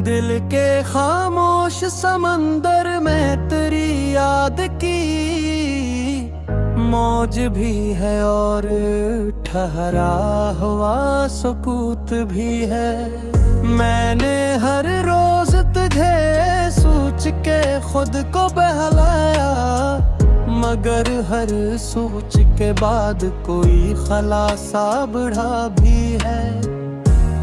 दिल के खामोश समंदर में तेरी याद की मौज भी है और ठहरा हुआ सुकूत भी है। मैंने हर रोज तुझे सोच के खुद को बहलाया, मगर हर सोच के बाद कोई खलासा बढ़ा भी है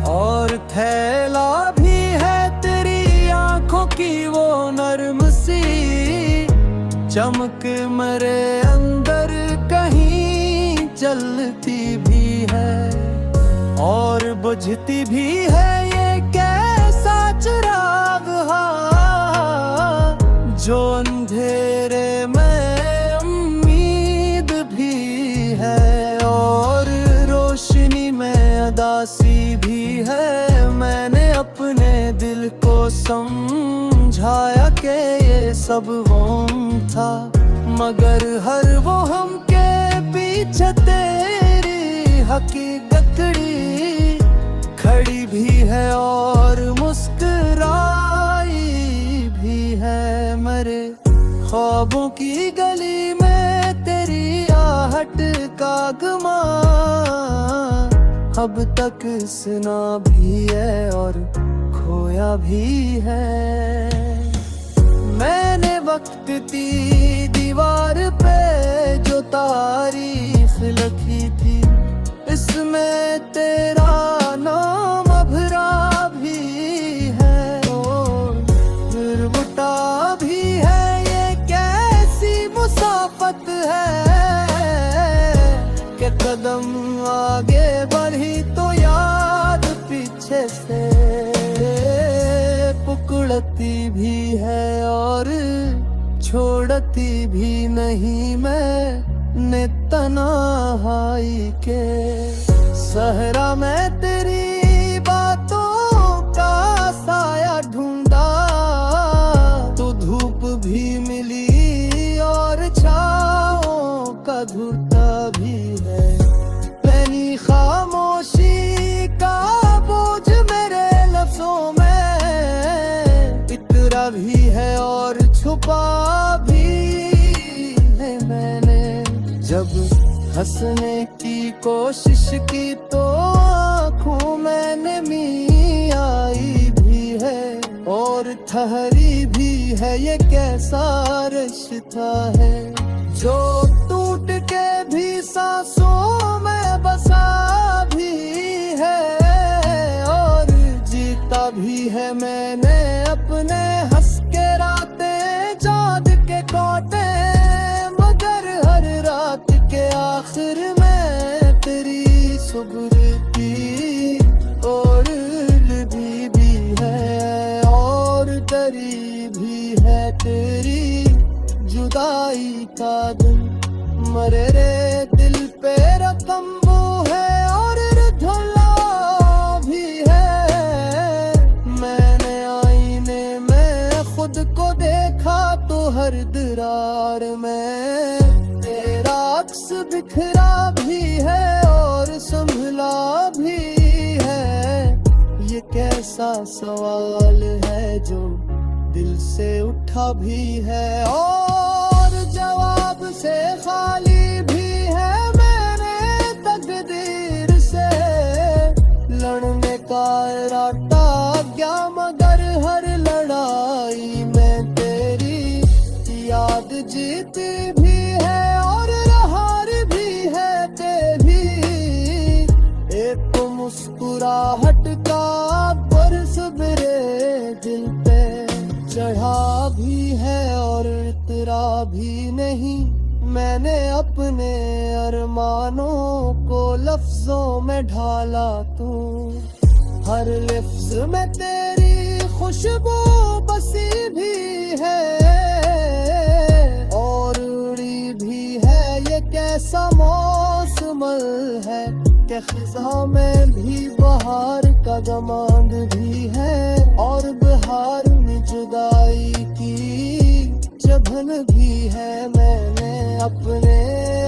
और थैला भी है तेरी आंखों की वो नरम सी चमक मेरे अंदर कहीं जलती भी है और बुझती भी है। ये कैसा चिराग जो अंधेरे में उम्मीद भी है और रोशनी में अदासी भी है। मैंने अपने दिल को समझाया कि ये सब वहम था, मगर हर वो हम के पीछे तेरी हकीकत खड़ी भी है और मुस्कुराई भी है। मेरे ख्वाबों की गली में तेरी आहट का गमा अब तक सुना भी है और खोया भी है। मैंने वक्त की दीवार पे जो तारीख लिखी थी, इसमें तेरा नाम अभरा भी है और गिरबुटा भी है। ये कैसी मुसाफत है कि कदम आगे बढ़ी तो याद पीछे से पुकड़ती भी है और छोड़ती भी नहीं। मैंने तन्हाई के सहरा में तेरी बातों का साया ढूंढा, तो धूप भी मिली और छाओं का घुरता भी है। पैनी खामोशी का बोझ मेरे लफ्जों में इतरा भी है और छुपा भी है। मैंने जब हंसने की कोशिश की तो आँखों में नमी आई भी है और ठहरी भी है। ये कैसा रिश्ता है जो टूट के भी सांसों में बसा भी है और जीता भी है। मैंने अपने हंस के रातें जाग के काटे, मगर हर रात के आखिर में तेरी सुबह और भी है और डरी भी है तेरी जुदाई का दिन। मरे रे दिल पे रकम वो है और धुला भी है। मैंने आईने में खुद को देखा तो हर दरार में तेरा अक्स बिखरा भी है और संभला भी है। ये कैसा सवाल है जो दिल से उठा भी है और जवाब से खाली भी है। मैंने तकदीर से लड़ने का इरादा क्या, मगर हर लड़ाई में तेरी याद जीती भी है और हार भी है तेरी। एक तो मुस्कुराहट का बरस मेरे दिल पे चढ़ा भी है और इतरा भी नहीं। मैंने अपने अरमानों को लफ्जों में ढाला तो हर लफ्ज में तेरी खुशबू बसी भी है और उड़ी भी है। ये कैसा मौसम है कि खिज़ा में भी बहार का गमांड भी है और बहार में जुदाई की जबन भी है। मैंने अपने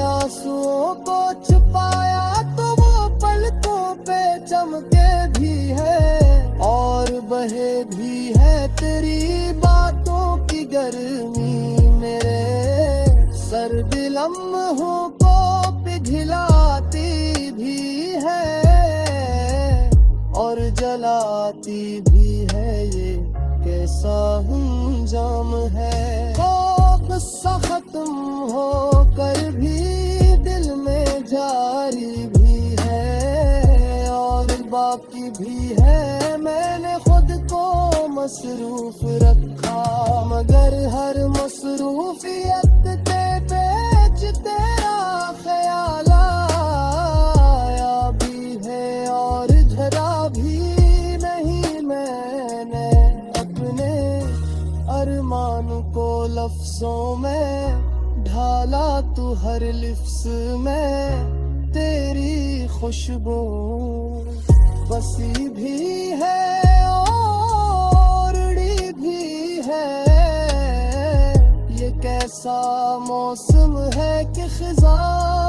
आंसुओं को छुपाया तो वो पलकों पे चमके भी है और बहे भी है तेरी बातों की गर्मी, मेरे सर्द लम्हों को पिघलाती भी है और जलाती भी है। ये कैसा अंजाम है। गुस्सा खत्म हो कर भी दिल में जारी भी है और बाकी भी है। मैंने खुद को मसरूफ रखा मगर हर मसरूफियत के पेच तेरा ख्याल आया भी है और झरा भी नहीं। मैंने अपने अरमान को लफ्जों में ढाला, तू हर लिफ्स में तेरी खुशबू बसी भी है और उड़ी भी है। ये कैसा मौसम है कि खिजा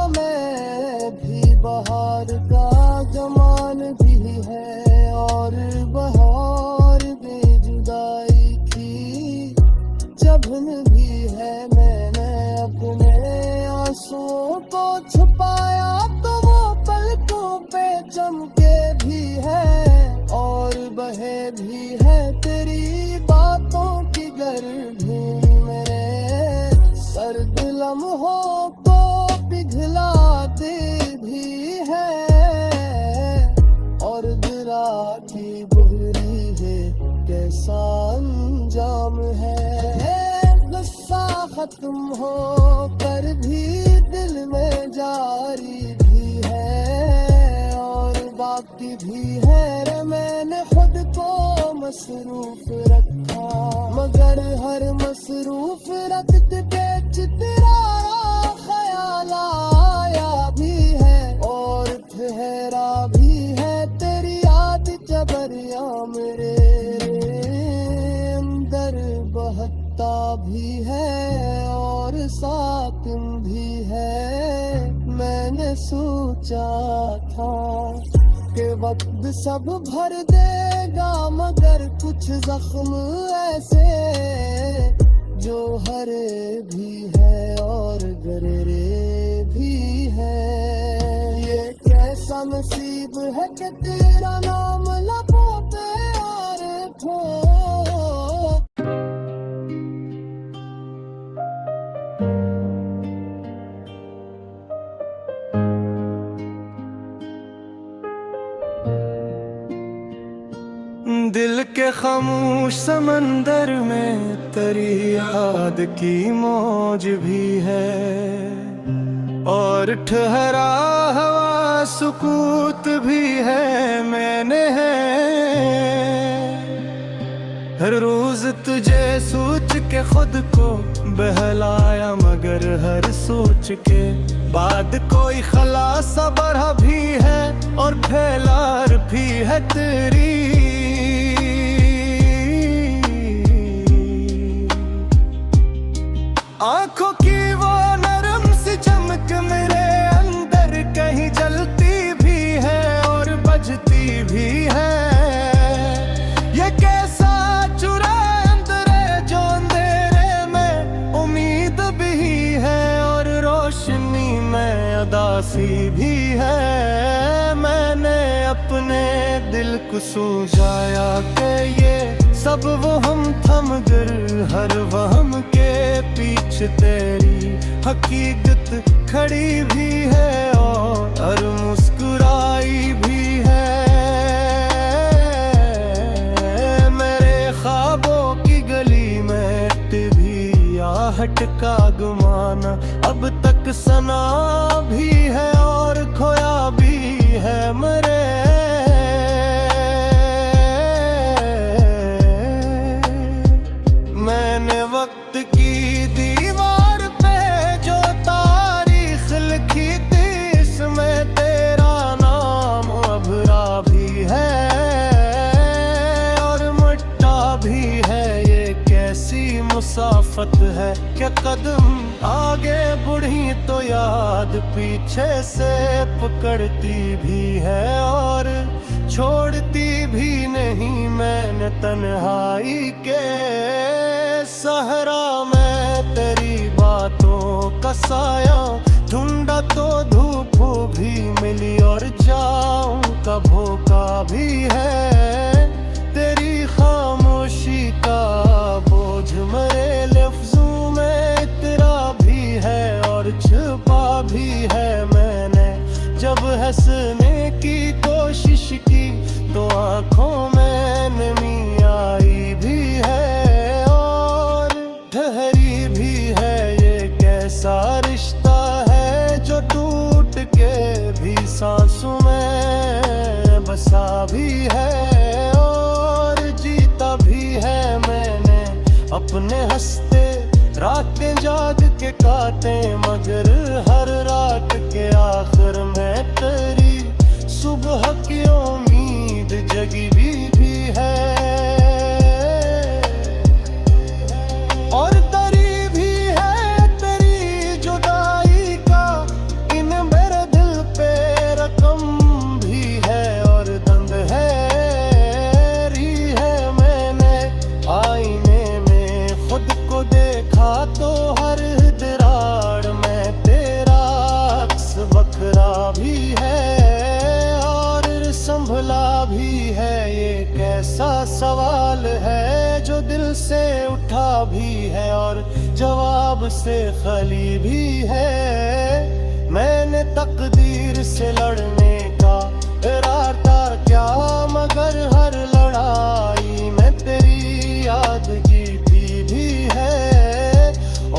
में भी बहार का जमान भी है और बहार बेजुदाई की जबन भी है। मैंने अपने आंसुओं को छुपाया तो वो पलकों पे चमके भी है और बहे भी है तेरी बातों की गर्मी, मेरे सर्द लम्हों को पिघलाते भी है और गिरा की बुरी है। कैसा अंजाम है। गुस्सा खत्म हो कर भी दिल में जारी भी है और बाकी भी है। मैंने खुद को मसरूफ रखा मगर हर मसरूफ रखत पे तेरा ख्याल आया भी है और ठहरा भी है तेरी याद जबरिया मेरे अंदर बहता भी है और साकिन भी है। मैंने सोचा था कि वक्त सब भर देगा मगर कुछ जख्म ऐसे जो हरे भी है और गहरे भी है। ये कैसा नसीब है कि तेरा नाम लबों पे और ठो। दिल के खामोश समंदर में तेरी याद की मौज भी है और ठहरा हवा सुकूत भी है। मैंने है हर रोज तुझे सोच के खुद को बहलाया मगर हर सोच के बाद कोई खलासा बढ़ा भी है और फैलार भी है तेरी। आंखों की वो नरम सी चमक मेरे अंदर कहीं जलती भी है और बजती भी है। ये कैसा चुरा अंदर जो अंधेरे में उम्मीद भी है और रोशनी में उदासी भी है। मैंने अपने दिल को सुझाया कि ये सब वो हम थम कर हर वहम के पीछे तेरी हकीकत खड़ी भी है और मुस्कुराई भी है। मेरे ख्वाबों की गली में भी आहट का गुमाना अब तक सना भी है और खोया भी है मेरे। मैंने वक्त की दीवार पे जो तारीख लिखी थी इसमें तेरा नाम अभरा भी है और मिटा भी है। ये कैसी मुसाफत है कि कदम आगे बढ़ी तो याद पीछे से पकड़ती भी है और छोड़ती भी नहीं मैंने तन्हाई के सहरा में तेरी बातों का साया ढूंढा तो धूप भी मिली और जाऊं कभों का भी है तेरी खामोशी का बोझ मेरे लफ्जों में तेरा भी है और छुपा भी है मैंने जब हंसने की कोशिश की तो आंखों में नमी आई भी है और ठहरी भी है ये कैसा रिश्ता है जो टूट के भी सांसों में बसा भी है और जीता भी है मैंने अपने हंसते रातें जाग के काटे मगर हर रात के आखिर में तेरी सुबह की उम्मीद जगी भी है और डरी भी है तेरी जुदाई का इन मेरे दिल पे रकम भी है और दर्द है री है मैंने आईने में खुद को देखा तो हर दरार में तेरा अक्स बखरा भी है संभला भी है ये कैसा सवाल है जो दिल से उठा भी है और जवाब से खाली भी है मैंने तकदीर से लड़ने का इरादा था क्या मगर हर लड़ाई में तेरी याद जीती भी है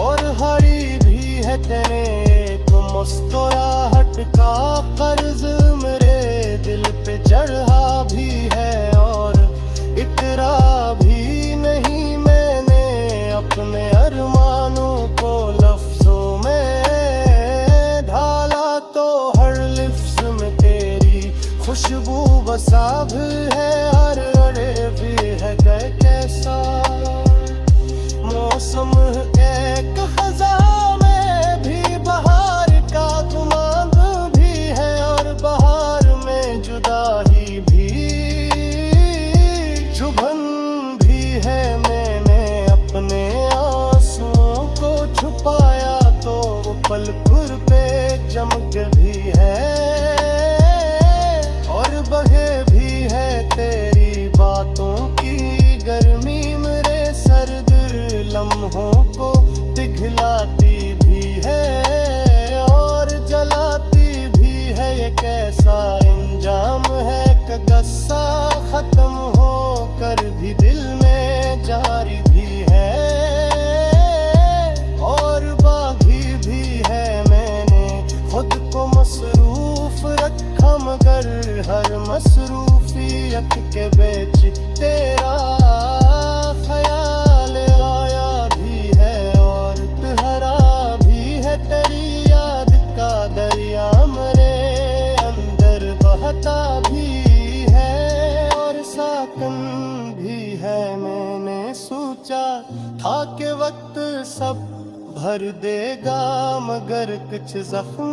और हारी भी है तेरे एक मुस्कुराहट का कर्ज मेरे दिल पे चढ़ा भी है और इतरा भी नहीं मैंने अपने अरमानों को लफ्जों में ढाला तो हर लिफ्ज में तेरी खुशबू बसा भी है हर अड़े भी है कैसा मौसम एक खज़ां में भी बहार का गुमांद भी है और बहार में जुदाई भी चुभन भी है मैंने अपने आंसुओं को छुपाया तो पलकुर पे चमक भी है और बहे भी है तेरी बातों की गर्मी मेरे सर्द लम्हों को पिघलाती भी है और जलाती भी है ये कैसा इंजाम है कि गुस्सा खत्म हो कर भी दिल में जारी भी है और बागी भी है मैंने खुद को मसरूफ रखा मगर हर मसरूफियत के बीच तेरा ख्याल आया भी है और तुहरा भी है तेरी याद का दरिया मेरे अंदर बहता भी है और साकन भी है मैंने सोचा था कि वक्त सब भर देगा मगर कुछ जख्म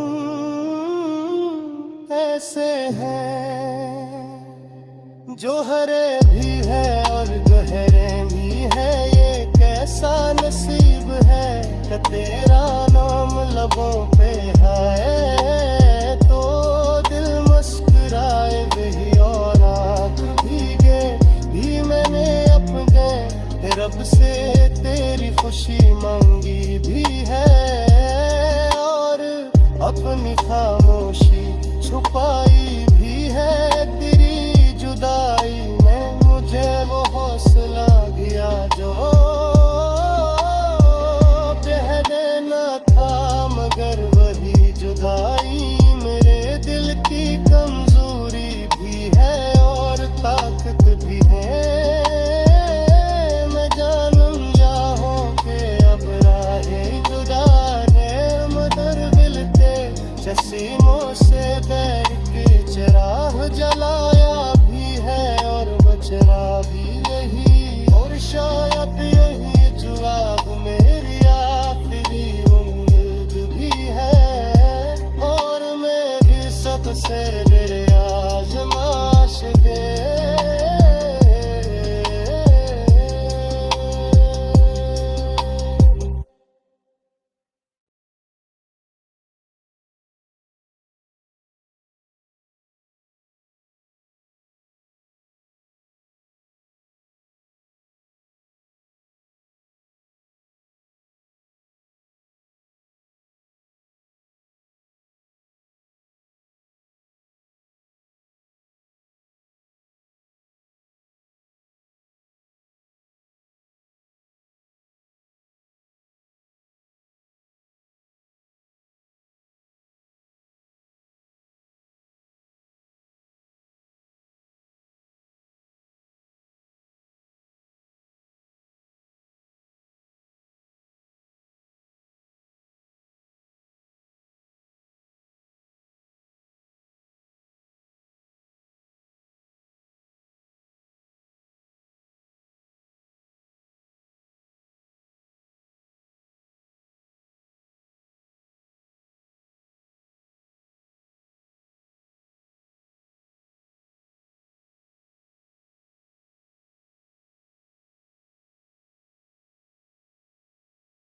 ऐसे हैं जो हरे भी है और गहरे भी है ये कैसा नसीब है कि तेरा नाम लबों पे है तो दिल मुस्कुराए भी और आँख भीगे भी मैंने अपने रब से तेरी खुशी मांगी भी है और अपनी खामोशी छुपाई भी है